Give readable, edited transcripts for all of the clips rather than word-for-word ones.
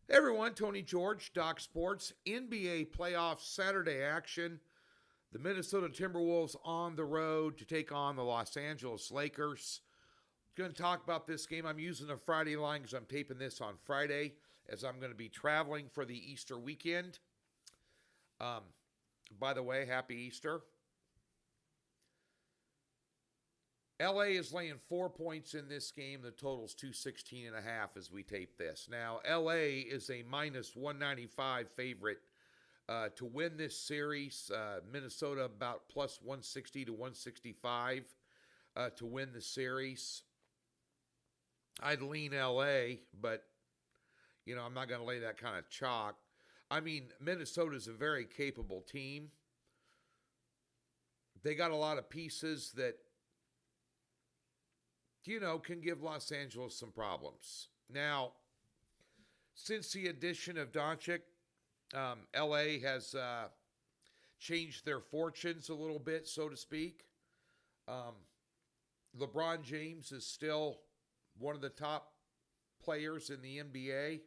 Hey everyone, Tony George, Doc Sports, NBA playoff Saturday action. The Minnesota Timberwolves on the road to take on the Los Angeles Lakers. Going to talk about this game. I'm using a Friday line because I'm taping this on Friday as I'm going to be traveling for the Easter weekend. Um, by the way, happy Easter. LA is laying 4 points in this game. The total's 216.5 as we tape this. Now, LA is a minus 195 favorite to win this series. Minnesota about plus 160 to 165 to win the series. I'd lean LA, but I'm not going to lay that kind of chalk. I mean, Minnesota's a very capable team. They got a lot of pieces that can give Los Angeles some problems. Now, since the addition of Doncic, LA has changed their fortunes a little bit, so to speak. Um, LeBron James is still one of the top players in the NBA.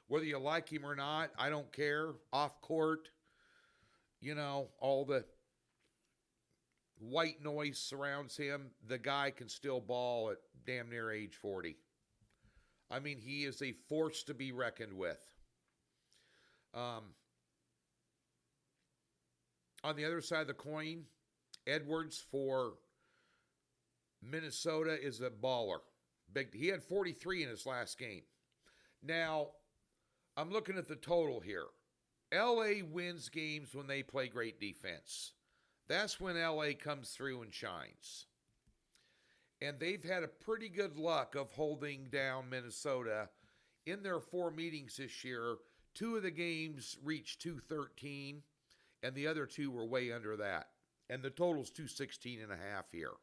Whether you like him or not, I don't care. Off court, all the white noise surrounds him. The guy can still ball at damn near age 40. I mean, he is a force to be reckoned with. On the other side of the coin, Edwards for Minnesota is a baller. He had 43 in his last game. Now, I'm looking at the total here. LA wins games when they play great defense. That's when LA comes through and shines. And they've had a pretty good luck of holding down Minnesota in their 4 meetings this year. 2 of the games reached 213, and the other 2 were way under that. And the total's 216.5 here.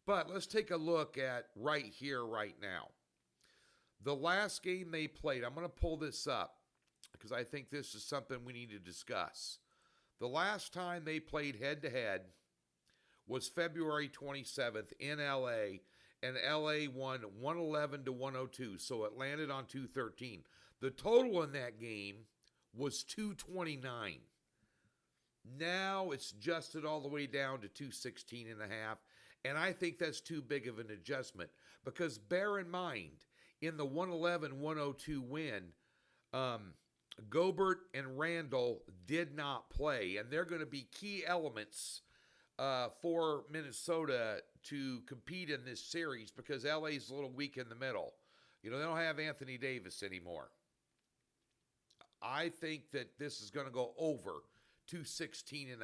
But let's take a look at right here, right now. The last game they played, I'm going to pull this up because I think this is something we need to discuss. The last time they played head-to-head was February 27th in LA, and LA won 111 to 102, so it landed on 213. The total in that game was 229. Now it's adjusted all the way down to 216.5, and I think that's too big of an adjustment because bear in mind, in the 111-102 win, Gobert and Randall did not play, and they're going to be key elements for Minnesota to compete in this series because LA's a little weak in the middle. They don't have Anthony Davis anymore. I think that this is going to go over 216.5.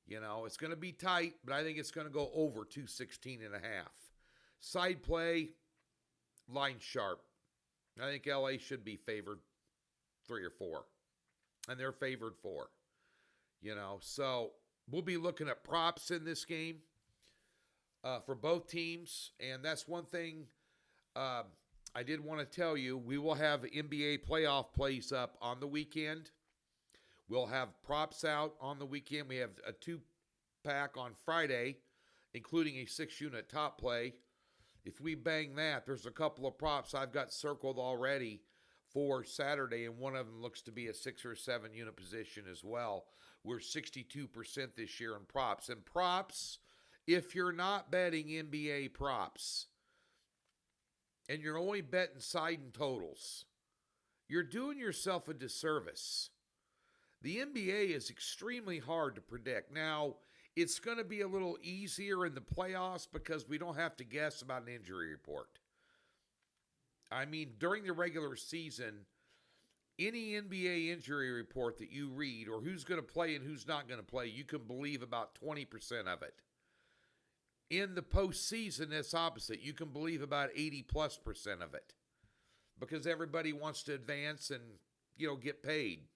It's going to be tight, but I think it's going to go over 216.5. Side play, line sharp. I think LA should be favored 3 or 4. And they're favored 4. So we'll be looking at props in this game for both teams. And that's one thing I did want to tell you. We will have NBA playoff plays up on the weekend. We'll have props out on the weekend. We have a 2-pack on Friday, including a 6-unit top play. If we bang that, there's a couple of props I've got circled already for Saturday, and one of them looks to be a 6 or 7 unit position as well. We're 62% this year in props. And props, if you're not betting NBA props, and you're only betting side and totals, you're doing yourself a disservice. The NBA is extremely hard to predict. Now, it's going to be a little easier in the playoffs because we don't have to guess about an injury report. I mean, during the regular season, any NBA injury report that you read or who's going to play and who's not going to play, you can believe about 20% of it. In the postseason, it's opposite. You can believe about 80+% of it because everybody wants to advance and, get paid,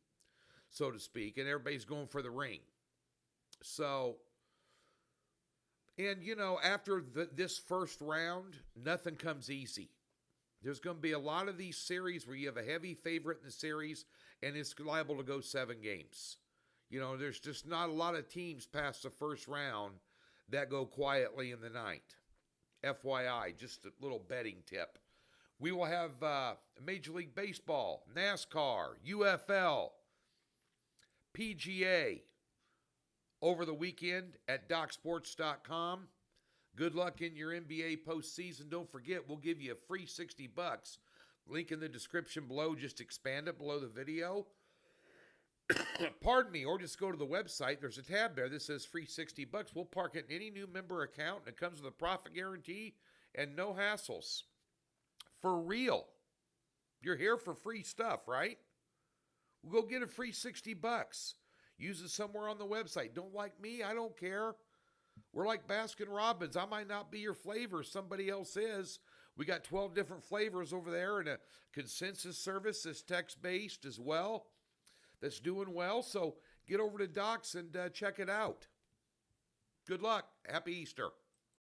so to speak, and everybody's going for the ring. So, and, after this first round, nothing comes easy. There's going to be a lot of these series where you have a heavy favorite in the series, and it's liable to go 7 games. There's just not a lot of teams past the first round that go quietly in the night. FYI, just a little betting tip. We will have Major League Baseball, NASCAR, UFL, PGA over the weekend at DocSports.com. Good luck in your NBA postseason. Don't forget, we'll give you a free $60. Link in the description below. Just expand it below the video. Pardon me, or just go to the website. There's a tab there that says free $60. We'll park it in any new member account, and it comes with a profit guarantee and no hassles. For real. You're here for free stuff, right? We'll go get a free $60. Use it somewhere on the website. Don't like me? I don't care. We're like Baskin Robbins. I might not be your flavor. Somebody else is. We got 12 different flavors over there, and a consensus service that's text-based as well that's doing well. So get over to Docs and check it out. Good luck. Happy Easter.